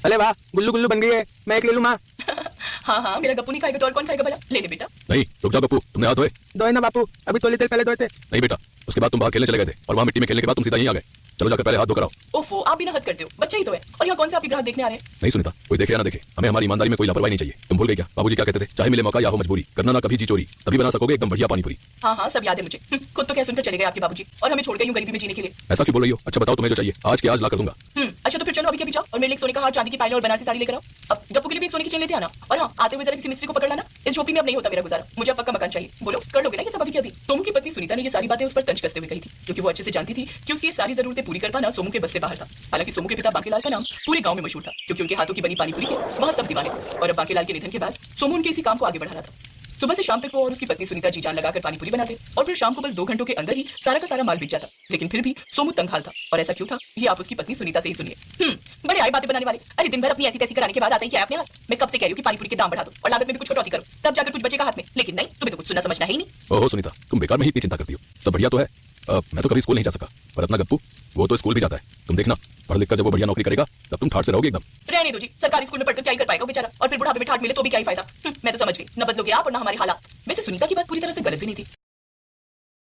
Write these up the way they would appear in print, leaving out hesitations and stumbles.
अरे वाह, गुल्लू गुल्लू बन गई है। मैं एक ले लूं माँ? हाँ हाँ, मेरा गप्पू नहीं खाएगा तो और कौन खाएगा भला? ले ले बेटा। नहीं रुक जाओ गप्पू, तुमने हाथ धोए? धोए ना बापू, अभी थोड़ी देर पहले धोए थे। नहीं बेटा, उसके बाद तुम बाहर खेलने चले गए थे और वहाँ मिट्टी में खेलने के बाद तुम सीधा यहीं आ गए। चलो जाकर पहले हाथ धोकर आओ। ओफो, आप भी ना हद करते हो, बच्चा ही तो है। और यहाँ कौन से आप ग्राहक देखने आ रहे हैं? नहीं सुनीता, कोई देखे या ना देखे, हमें हमारी ईमानदारी में कोई लापरवाही नहीं चाहिए। तुम भूल गई क्या बाबूजी क्या कहते थे? चाहे मिले मौका या हो मजबूरी, करना ना कभी जी चोरी, तभी बना सकोगे एकदम बढ़िया पानी पूरी। हाँ हाँ, सब याद है मुझे। खुद तो क्या सुनकर चले गए आपके बाबूजी और हमें छोड़ गए यूं गरीबी में जीने के लिए। ऐसा क्यों बोल रही हो? अच्छा बताओ तुम्हें जो चाहिए, आज के आज ला कर दूंगा। अच्छा तो फिर चलो अभी के अभी जाओ और मेरे लिए एक सोने का हार, चांदी की पायल और बनारसी साड़ी लेकर आओ। अब गप्पू के लिए भी एक सोने की चेन लेते आना। और हाँ, आते हुए जरा किसी मिस्त्री को पकड़ लाना। इस झोपड़ी में अब नहीं होता मेरा गुजारा, मुझे अब पक्का मकान चाहिए। बोलो कर लोगे ना ये सब अभी के अभी? सोमू की पत्नी सुनीता ने ये सारी बातें उस पर तंज कसते हुए कही थी, क्योंकि वो अच्छे से जानती थी कि उसकी ये सारी जरूरतें पूरी कर पाना सोमू के बस से बाहर था। हालांकि सोमू के पिता बांकेलाल का नाम पूरे गांव में मशहूर था, क्योंकि उनके हाथों की बनी पानी पूरी के वहां सब दीवाने थे। और अब बांकेलाल के निधन के बाद सोमू उनके इसी काम को आगे बढ़ा रहा था। सुबह से शाम तक वो और उसकी पत्नी सुनीता जी जान लगाकर पानी पूरी बनाते और फिर शाम को बस 2 घंटों के अंदर ही सारा का सारा माल बिक जाता। लेकिन फिर भी सोमू तंगहाल था। और ऐसा क्यों था, ये आप उसकी पत्नी सुनीता से ही सुनिए। बड़े आई बातें बनाने वाले। अरे दिन भर अपनी ऐसी तैसी कराने के बाद आते ही क्या अपने हाथ? मैं कब से कह रही हूँ कि पानी पूरी के दाम बढ़ा दो और लागत में भी कुछ कटौती करो, तब जाकर कुछ बचेगा हाथ में। लेकिन नहीं, तुम्हें तो कुछ सुना समझना ही नहीं। ओहो सुनीता, तुम बेकार में ही इतनी चिंता करती हो। सब बढ़िया तो है। मैं तो कभी स्कूल नहीं जा सका, पर अपना गप्पू वो तो स्कूल भी जाता है। तुम देखना, पढ़ लिख कर जब वो बढ़िया नौकरी करेगा तब तुम ठाट से रहोगे एकदम। रहने दो जी, सरकारी स्कूल में पढ़कर क्या ही कर पाएगा बेचारा, और फिर बुढ़ापे में ठाट मिले तो भी क्या ही फायदा। मैं तो समझ गई, न बदलोगे आप और न हमारे हालात। वैसे सुनीता की बात पूरी तरह से गलत भी नहीं थी।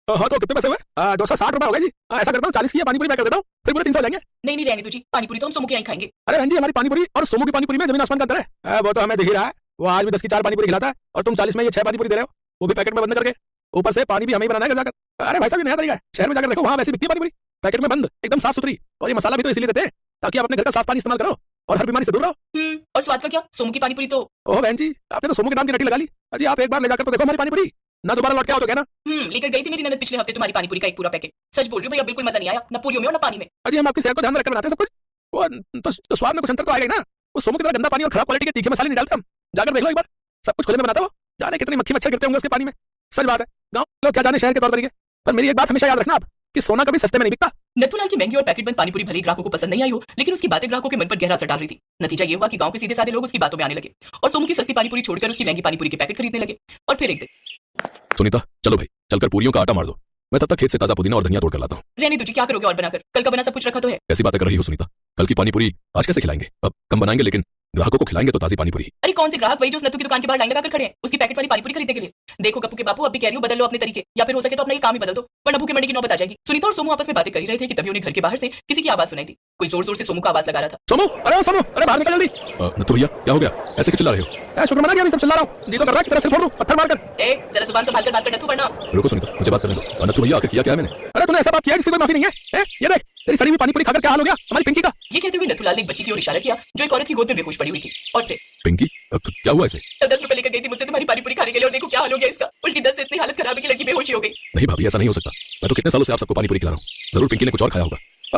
हाँ तो कितने पैसे हुए? 260 रुपए हो गए जी। ऐसा करता हूँ 40 की पानी पूरी पैक कर देता हूँ, फिर पूरे 300 लेंगे। नहीं रहने दो जी, पानी पूरी तो हम सोमू के यहाँ खाएंगे। अरे बहन जी, हमारी पानी पूरी और सोमू की पानी पूरी में जमीन आसमान का अंतर है। वो तो हमें दिख ही रहा है। वो आज भी 10 की 4 पानी पूरी खिलाता है और तुम 40 में ये 6 पानी पूरी दे रहे हो, वो भी पैकेट में बंद करके। ऊपर से पानी भी हमें ही बनाना है जाकर। अरे भाई साहब, ये नया तरीका है। शहर में जाकर देखो, वहाँ वैसे बिकती है पानी पूरी, पैकेट में बंद, एकदम साफ सुथरी। और ये मसाला भी तो इसलिए देते हैं ताकि आप अपने घर का साफ पानी इस्तेमाल करो और हर बीमारी से दूर रहो। और स्वाद का क्या? सोमू की पानी पूरी तो ओह बहन जी, आपने तो सोमू के नाम की रटी लगा ली। अजी आप एक बार ले जाकर तो देखो हमारी पानी पूरी, ना दोबारा लौट के आओ तो कहना। लेकर गई थी मेरी ननद पिछले हफ्ते तुम्हारी पानी पूरी का एक पूरा पैकेट। सच बोल रही हूँ भैया, बिल्कुल मजा नहीं आया, न पूरियों में और न पानी में। अजी हम आपकी सेहत को ध्यान में रखकर बनाते हैं सब कुछ। वो तो स्वाद में कुछ अंतर तो आएगा ही ना। वो सोमू की तरह गंदा पानी और खराब क्वालिटी के तीखे मसाले नहीं डालते हम। जाकर देख लो एक बार, सब कुछ खुले में बनाता हो। जाने कितनी मक्खी मच्छर गिरते होंगे उसके पानी में। सच बात है, गाँव लोग क्या जाने शहर के तौर तरीके। पर मेरी एक बात हमेशा याद रखना आप, कि सोना कभी सस्ते में नहीं बिकता। नथुलाल की महंगी और पैकेट बंद पानी पूरी भले ग्राहकों को पसंद नहीं आई हो, लेकिन उसकी बातें ग्राहकों के मन पर गहरा असर डाल रही थी। नतीजा ये हुआ कि गांव के सीधे साधे लोग उसकी बातों में आने लगे और सोमू की सस्ती पानी पूरी छोड़कर उसकी महंगी पानी पूरी के पैकेट खरीदने लगे। और फिर एक दिन, सुनीता चलो भाई, चलकर पूरियों का आटा मार दो। मैं तब तक खेत से ताजा पुदीना और धनिया तोड़ कर लाता हूँ। रहने दो जी, क्या करोगे और बनाकर? कल का बना सब कुछ रखा तो है। कैसी बातें कर रही हो सुनीता? कल की पानी पूरी आज कैसे खिलाएंगे? अब कम बनाएंगे, लेकिन ग्राहकों को खिलाएंगे तो ताजी पानी पूरी। अरे कौन से ग्राहक? वही जो उस नत्थू की दुकान के बाहर लाइन लगाकर खड़े हैं उसकी पैकेट वाली पानी पूरी खरीदने के लिए। देखो गप्पू के बापू, अब भी कह रही हूँ बदल लो अपने तरीके, या फिर हो सके तो अपना ये काम ही बदल दो, वरना भूखे मरने की नौबत आ जाएगी। सुनीता और सोमू आपस में बातें कर ही रहे थे कि तभी उन्हें घर के बाहर से किसी की आवाज सुनाई दी। कोई जोर जोर से सोमू का आवाज लगा रहा था। सोमू, अरे सोमू, अरे बाहर निकल जल्दी। नत्थु भैया क्या हो गया, ऐसे क्यों चिल्ला रहे हो? शुक्र मना, अभी सब चिल्ला रहा हूँ। जी तो कर रहा है कि तेरा सिर फोड़ दूं पत्थर मारकर। ए जरा जुबान संभाल कर बात कर नत्थू, वरना। रुको सुनीता, मुझे बात करने दो। नत्थु भैया आखिर किया क्या है मैंने? अरे तूने ऐसा बात किया जिसकी कोई माफी नहीं है? ये देख, तेरी सड़ी हुई पानी पूरी खाकर क्या हाल हो गया हमारी पिंकी का। ये कहते हुए नथुलाल ने एक बच्ची की ओर इशारा किया जो एक औरत की गोद में बेहोश पड़ी हुई थी। और फिर पिंकी क्या हुआ इसे? 10 रुपए लेकर गई थी मुझसे तुम्हारी पानी पूरी खाने के लिए, और देखो क्या हाल हो गया इसका। उल्टी 10 से इतनी हालत खराब है कि लड़की बेहोश ही हो गई। नहीं भाभी, ऐसा नहीं हो सकता। मैं तो कितने सालों से आप सबको पानी पूरी खिला रहा हूँ, जरूर पिंकी ने कुछ और खाया होगा।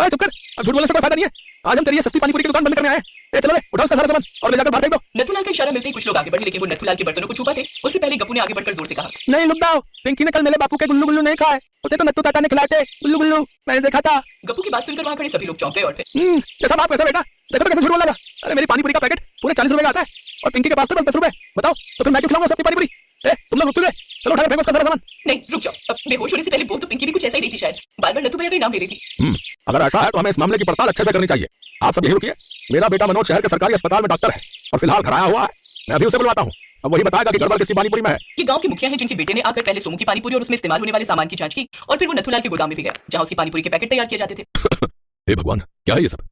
चुप कर, अब झूठ बोलने से कोई फायदा नहीं है। आज हम तेरी ये सस्ती पानी पूरी की दुकान बंद करने आए हैं। चलो उठाओ उसका सारा सामान और ले जाकर बाहर फेंक दो। नथुलाल का इशारा मिलते ही कुछ लोग आगे बढ़े, लेकिन वो नथुलाल के बर्तनों को छुपा थे। उससे पहले गप्पू ने आगे बढ़कर जोर से कहा, नहीं लुक जाओ, पिंकी ने कल मेरे बापू के गुल्लू गुल्लू नहीं खाए, उसे तो नत्थु ताता ने खिलाए थे गुल्लू गुल्लू, मैंने देखा था। गप्पू की बात सुनकर वहां खड़े सभी लोग चौंक गए। और फिर कैसा बाप कैसा बेटा, देखो तो कैसे झूठ बोला। अरे मेरी पानी पूरी का पैकेट पूरे 40 रुपए का आता है और पिंकी के पास तो बस 10 रुपए। बताओ तो फिर मैं क्यों खिलाऊंगा सबकी पानी पूरी? तुम लोग रुक गए, चलो उठा फेंको उसका सारा सामान। नहीं रुक जाओ, अब बेहोश होने से पहले बोल तो पिंकी भी कुछ ऐसा ही रही थी शायद। बार बार नथु भैया का नाम ले रही थी। अगर ऐसा है तो हमें इस मामले की पड़ताल अच्छे से करनी चाहिए। आप सब यही रुकिए, मेरा बेटा मनोज शहर के सरकारी अस्पताल में डॉक्टर है और फिलहाल घर आया हुआ है। मैं अभी उसे बुलवाता हूँ, अब वही बताएगा कि गड़बड़ किसकी पानी पूरी में है। ये गांव के मुखिया हैं जिनके बेटे ने आकर पहले सोमू की पानी पूरी और उसमें इस्तेमाल होने वाले सामान की जांच की, और फिर वो नथुलाल के गोदाम में भी गया जहां उसकी पानी पूरी के पैकेट तैयार किए जाते थे। हे भगवान, क्या है ये सब?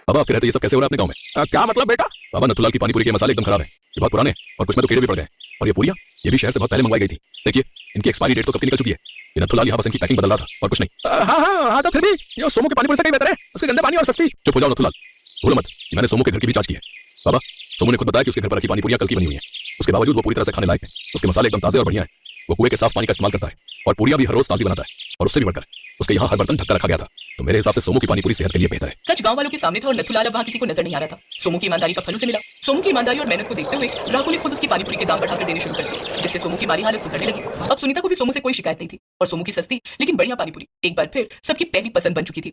अब आपके रहते ये सब कैसे हो रहा है अपने गांव में? क्या मतलब बेटा? बाबा नथुलाल की पानी पूरी के मसाले एकदम खराब है, ये बहुत पुराने और कुछ में तो कीड़े भी पड़ गए। और ये पूरियां, ये भी शहर से बहुत पहले मंगवाई गई थी। देखिए इनकी एक्सपायरी डेट तो कब की निकल चुकी है। ये नथुलाल यहाँ बस इनकी पैकिंग बदल रहा था और कुछ नहीं। हाँ तो फिर भी ये सोमू की पानी पूरी से कहीं बेहतर है, उसके गंदे पानी और सस्ती। चुप हो जाओ नथुलाल, बोलो मत। मैंने सोमू के घर की भी जांच की है बाबा। सोमू ने खुद बताया कि उसके घर पर रखी पानी पूरियां कल की बनी हुई है। उसके बावजूद वो पूरी तरह से खाने लायक है। उसके मसाले एकदम ताजे और बढ़िया है। वो कुएं के साफ पानी का इस्तेमाल करता है और पूरियां भी हर रोज ताजी बनाता है। और उससे भी बढ़कर उसके यहाँ हर बर्तन ढककर रखा गया था। तो मेरे हिसाब से सोमू की पानी पूरी सेहत के लिए बेहतर है। सच गांव वालों के सामने था और नथुलाल अब वहां किसी को नजर नहीं आ रहा था। सोमू की ईमानदारी का फल उसे मिला। सोमू की ईमानदारी और मेहनत को देखते हुए ग्राहकों ने खुद उसकी पानी पूरी के दाम बढ़ाकर देने शुरू कर दिए, जिससे सोमू की माली हालत सुधरने लगी। अब सुनीता को भी सोमू से कोई शिकायत नहीं थी और सोमू की सस्ती लेकिन बढ़िया पानी पूरी एक बार फिर सबकी पहली पसंद बन चुकी थी।